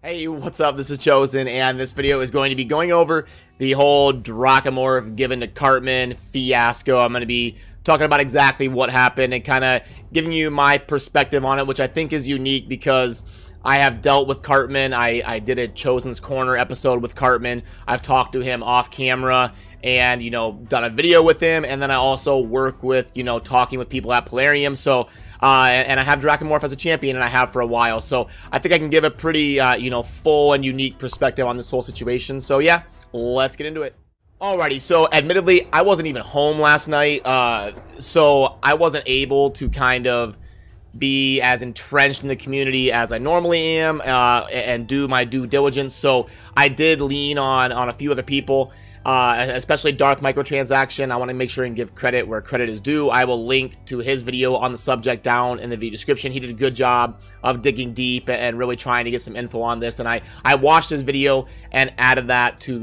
Hey, what's up? This is Chosen, and this video is going to be going over the whole Dracomorph given to Cartman fiasco. I'm going to be talking about exactly what happened and kind of giving you my perspective on it, which I think is unique because I have dealt with Cartman. I did a Chosen's Corner episode with Cartman. I've talked to him off camera and, you know, done a video with him, and then I also work with, you know, talking with people at Plarium. So and I have Dracomorph as a champion, and I have for a while. So I think I can give a pretty, you know, full and unique perspective on this whole situation. So yeah, let's get into it. Alrighty, so admittedly, I wasn't even home last night, so I wasn't able to kind of be as entrenched in the community as I normally am, and do my due diligence. So I did lean on a few other people, especially Darth Microtransaction. I want to make sure and give credit where credit is due. I will link to his video on the subject down in the video description. He did a good job of digging deep and really trying to get some info on this, and I watched his video and added that to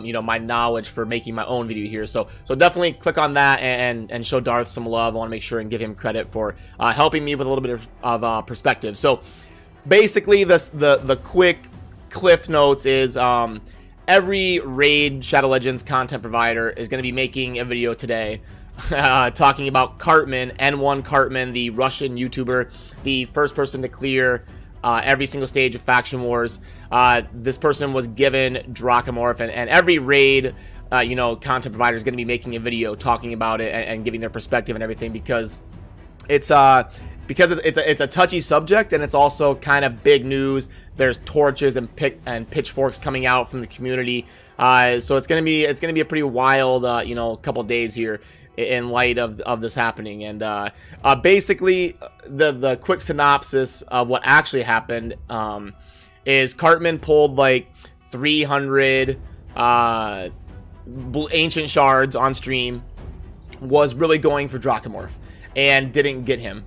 you know, my knowledge for making my own video here. So definitely click on that and show Darth some love. I want to make sure and give him credit for helping me with a little bit of perspective. So basically, the quick cliff notes is every Raid Shadow Legends content provider is going to be making a video today talking about Cartman, N1 Cartman, the Russian YouTuber, the first person to clear every single stage of Faction Wars. This person was given Dracomorph, and every Raid you know, content provider is going to be making a video talking about it and giving their perspective and everything, because it's a touchy subject, and it's also kind of big news. There's torches and pitchforks coming out from the community, so it's gonna be a pretty wild you know, couple days here in light of this happening. And basically the quick synopsis of what actually happened is Cartman pulled like 300 ancient shards on stream, was really going for Dracomorph, and didn't get him.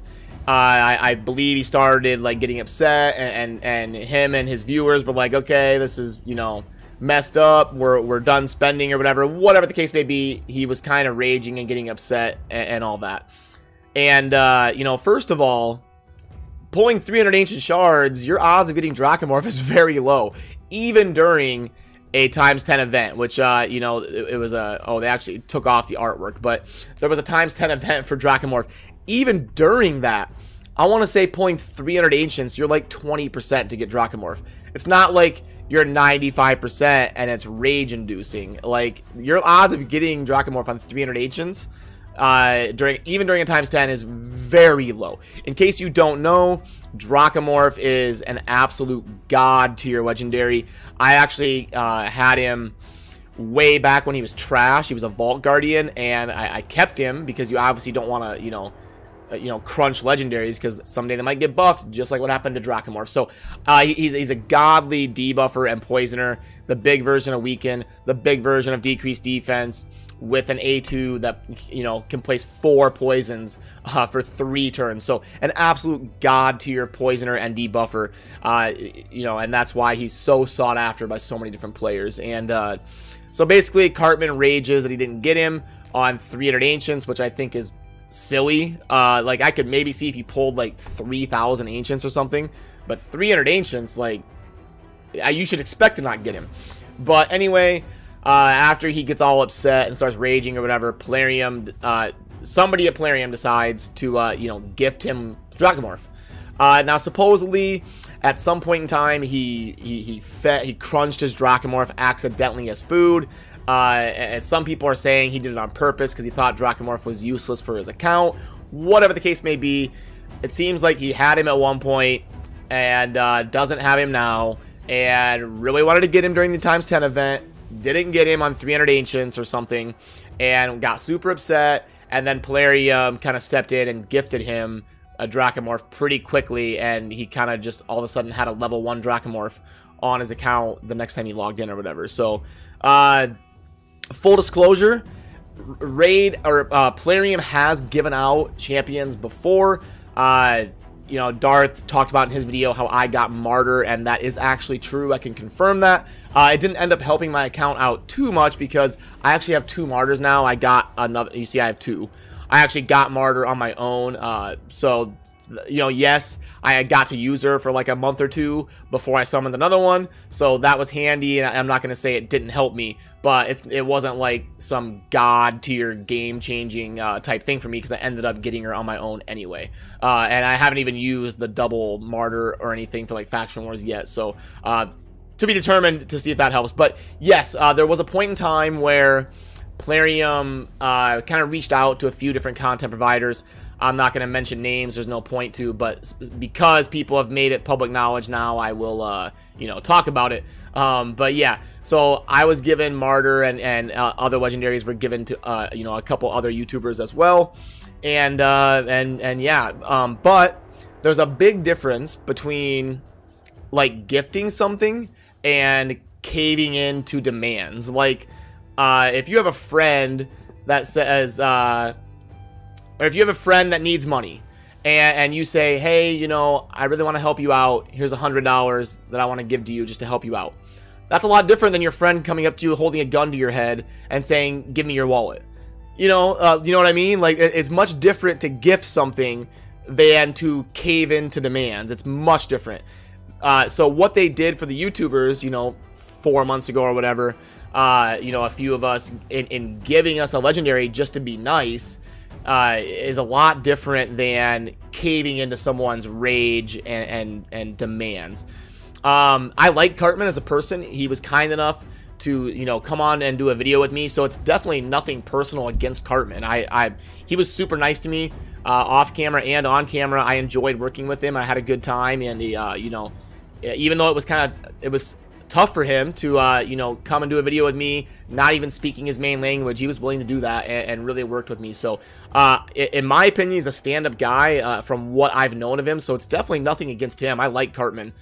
I believe he started like getting upset, and him and his viewers were like, okay, this is, you know, messed up, we're done spending, or whatever the case may be. He was kind of raging and getting upset and all that. And you know, first of all, pulling 300 ancient shards, your odds of getting Dracomorph is very low, even during a ×10 event, which you know, it was a, oh, they actually took off the artwork, but there was a ×10 event for Dracomorph. Even during that, I want to say pulling 300 ancients, you're like 20% to get Dracomorph. It's not like you're 95% and it's rage inducing. Like, your odds of getting Dracomorph on 300 ancients even during a ×10 is very low. In case you don't know, Dracomorph is an absolute god tier legendary. I actually had him way back when he was trash. He was a Vault Guardian, and I kept him because you obviously don't want to, you know, crunch legendaries, because someday they might get buffed, just like what happened to Dracomorph. So he's a godly debuffer and poisoner, the big version of Weaken, the big version of Decreased Defense, with an A2 that, you know, can place 4 poisons for 3 turns. So an absolute god tier poisoner and debuffer, you know, and that's why he's so sought after by so many different players. And so basically, Cartman rages that he didn't get him on 300 ancients, which I think is silly. Like, I could maybe see if he pulled like 3,000 ancients or something, but 300 ancients, like, you should expect to not get him. But anyway, after he gets all upset and starts raging or whatever, Plarium, somebody at Plarium decides to you know, gift him Dracomorph. Now supposedly at some point in time he crunched his Dracomorph accidentally as food. And some people are saying he did it on purpose because he thought Dracomorph was useless for his account. Whatever the case may be, it seems like he had him at one point and doesn't have him now, and really wanted to get him during the ×10 event. Didn't get him on 300 ancients or something, and got super upset. And then Plarium kind of stepped in and gifted him a Dracomorph pretty quickly, and he kind of just all of a sudden had a level 1 Dracomorph on his account the next time he logged in or whatever. So full disclosure, Plarium has given out champions before. You know, Darth talked about in his video how I got Martyr, and that is actually true. I can confirm that. It didn't end up helping my account out too much because I actually have 2 Martyrs now. I got another, you see I have 2. I actually got Martyr on my own, so You know, yes, I got to use her for like a month or two before I summoned another one, so that was handy, and I'm not going to say it didn't help me, but it wasn't like some god tier game-changing type thing for me, because I ended up getting her on my own anyway. And I haven't even used the double martyr or anything for like Faction Wars yet, so to be determined to see if that helps. But yes, there was a point in time where Plarium kind of reached out to a few different content providers. I'm not going to mention names, there's no point to, but because people have made it public knowledge now, I will, you know, talk about it. But yeah, so I was given Martyr, and other legendaries were given to, you know, a couple other YouTubers as well. And yeah, but there's a big difference between, like, gifting something and caving into demands. Like, if you have a friend that says, or if you have a friend that needs money, and you say, hey, you know, I really want to help you out. Here's $100 that I want to give to you just to help you out. That's a lot different than your friend coming up to you holding a gun to your head and saying, give me your wallet. You know what I mean? Like, it's much different to gift something than to cave into demands. It's much different. So what they did for the YouTubers, you know, 4 months ago or whatever, you know, a few of us in giving us a legendary just to be nice, is a lot different than caving into someone's rage and demands. I like Cartman as a person. He was kind enough to, you know, come on and do a video with me, so it's definitely nothing personal against Cartman. He was super nice to me, off camera and on camera. I enjoyed working with him. I had a good time, and he, you know, even though it was tough for him to, you know, come and do a video with me, not even speaking his main language, he was willing to do that and really worked with me. So, in my opinion, he's a stand-up guy, from what I've known of him, so it's definitely nothing against him. I like Cartman.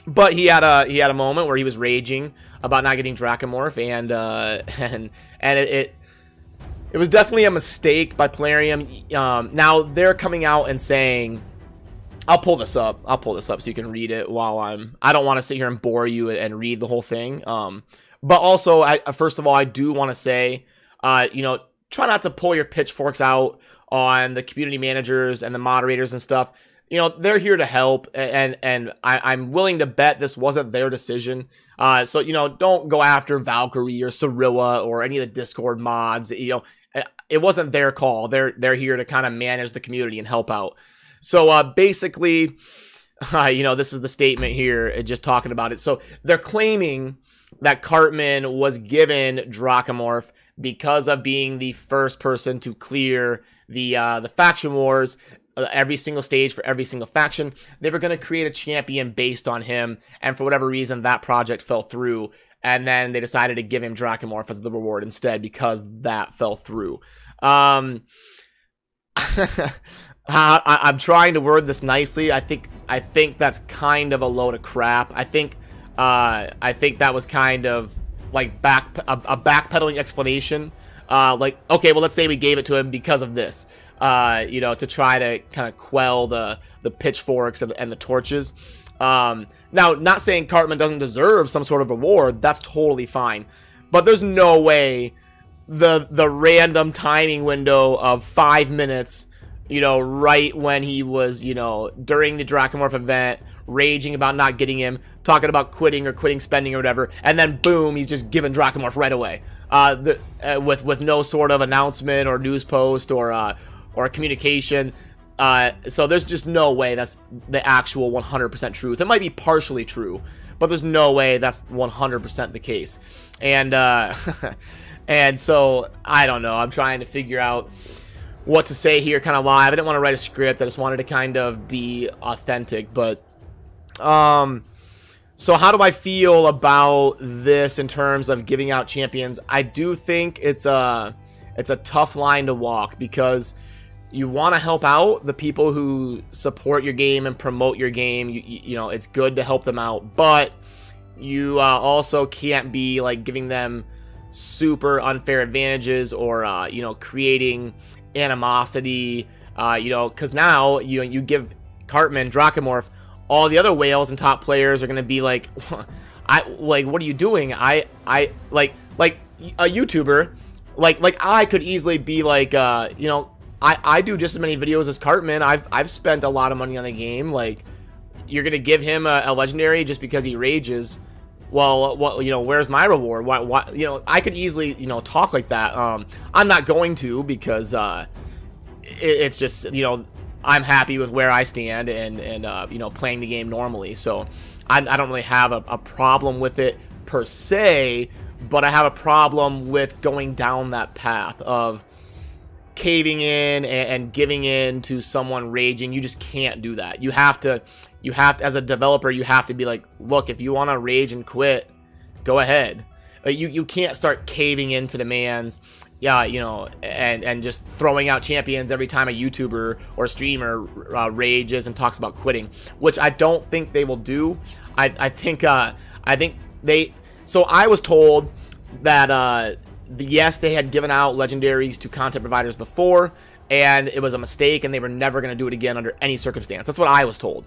But he had a moment where he was raging about not getting Dracomorph, and it was definitely a mistake by Plarium. Now they're coming out and saying, I'll pull this up so you can read it while I don't want to sit here and bore you and read the whole thing. But also, first of all, I do want to say, you know, try not to pull your pitchforks out on the community managers and the moderators and stuff. You know, they're here to help, and I'm willing to bet this wasn't their decision. So, you know, don't go after Valkyrie or Cirilla or any of the Discord mods. You know, it wasn't their call. They're here to kind of manage the community and help out. So, basically, you know, this is the statement here, just talking about it. So, they're claiming that Cartman was given Dracomorph because of being the first person to clear the faction wars, every single stage for every single faction. They were going to create a champion based on him, and for whatever reason, that project fell through, and then they decided to give him Dracomorph as the reward instead because that fell through. I'm trying to word this nicely. I think that's kind of a load of crap. I think that was kind of like a backpedaling explanation. Like, okay, well, let's say we gave it to him because of this, you know, to try to kind of quell the pitchforks and the torches. Now, not saying Cartman doesn't deserve some sort of reward. That's totally fine. But there's no way the random timing window of 5 minutes, you know, right when he was, you know, during the Dracomorph event, raging about not getting him, talking about quitting spending or whatever, and then boom, he's just given Dracomorph right away, with no sort of announcement or news post or communication. So there's just no way that's the actual 100% truth. It might be partially true, but there's no way that's 100% the case. And and so I don't know. I'm trying to figure out what to say here kind of live. I didn't want to write a script. I just wanted to kind of be authentic. But so how do I feel about this in terms of giving out champions? I do think it's a tough line to walk, because you want to help out the people who support your game and promote your game. You know, it's good to help them out, but you also can't be like giving them super unfair advantages or you know, creating animosity, you know, because now you give Cartman Dracomorph, all the other whales and top players are gonna be like, what are you doing? I like a YouTuber, like I could easily be like, you know, I do just as many videos as Cartman. I've spent a lot of money on the game. Like, you're gonna give him a legendary just because he rages. Well, what, you know, where's my reward? Why, you know, I could easily, you know, talk like that. I'm not going to, because it's just, you know, I'm happy with where I stand and you know, playing the game normally. So I don't really have a problem with it per se, but I have a problem with going down that path of caving in and giving in to someone raging. You just can't do that. You have to, as a developer, you have to be like, look, if you want to rage and quit, go ahead. You can't start caving into demands, yeah, you know, and just throwing out champions every time a YouTuber or streamer rages and talks about quitting, which I don't think they will do. I think they. So I was told that yes, they had given out legendaries to content providers before, and it was a mistake, and they were never going to do it again under any circumstance. That's what I was told,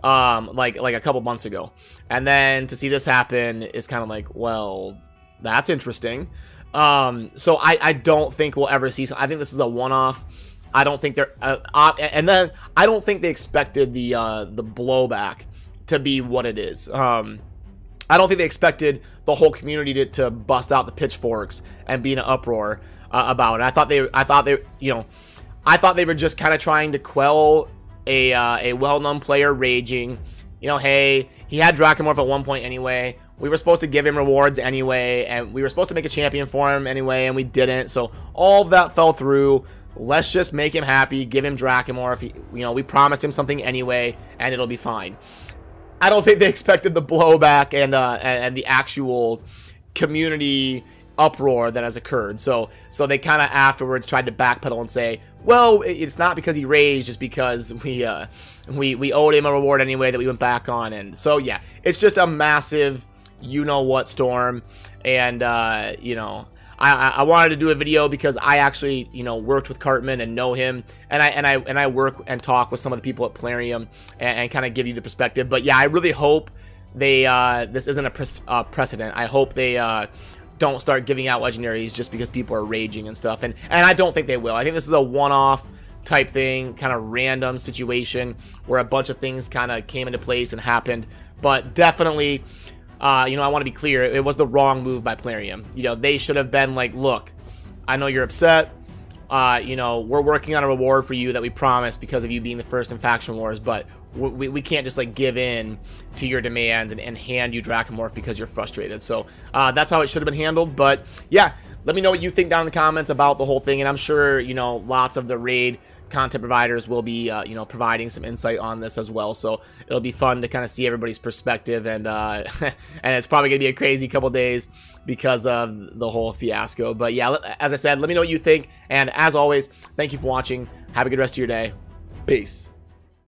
like a couple months ago. And then to see this happen is kind of like, well, that's interesting. So I don't think we'll ever see. I think this is a one-off. I don't think they're, and then I don't think they expected the blowback to be what it is. I don't think they expected the whole community to bust out the pitchforks and be in an uproar about it. I thought they, you know, I thought they were just kind of trying to quell a well-known player raging. You know, hey, he had Dracomorph at one point anyway. We were supposed to give him rewards anyway, and we were supposed to make a champion for him anyway, and we didn't. So all of that fell through. Let's just make him happy, give him Dracomorph. You know, we promised him something anyway, and it'll be fine. I don't think they expected the blowback and the actual community uproar that has occurred. So they kind of afterwards tried to backpedal and say, well, it's not because he raged, it's because we owed him a reward anyway that we went back on. And so yeah, it's just a massive you-know-what storm. And you know, I wanted to do a video because I actually, you know, worked with Cartman and know him, and I work and talk with some of the people at Plarium and kind of give you the perspective. But yeah, I really hope they this isn't a precedent. I hope they don't start giving out legendaries just because people are raging and stuff. And I don't think they will. I think this is a one-off type thing, kind of random situation where a bunch of things kind of came into place and happened. But definitely, you know, I want to be clear, it was the wrong move by Plarium. You know, they should have been like, look, I know you're upset. You know, we're working on a reward for you that we promised because of you being the first in Faction Wars, but we can't just like give in to your demands and hand you Dracomorph because you're frustrated. So that's how it should have been handled. But yeah, let me know what you think down in the comments about the whole thing, and I'm sure, you know, lots of the raid content providers will be you know, providing some insight on this as well. So it'll be fun to kind of see everybody's perspective, and and it's probably gonna be a crazy couple days because of the whole fiasco. But yeah, as I said, let me know what you think, and as always, thank you for watching. Have a good rest of your day. Peace.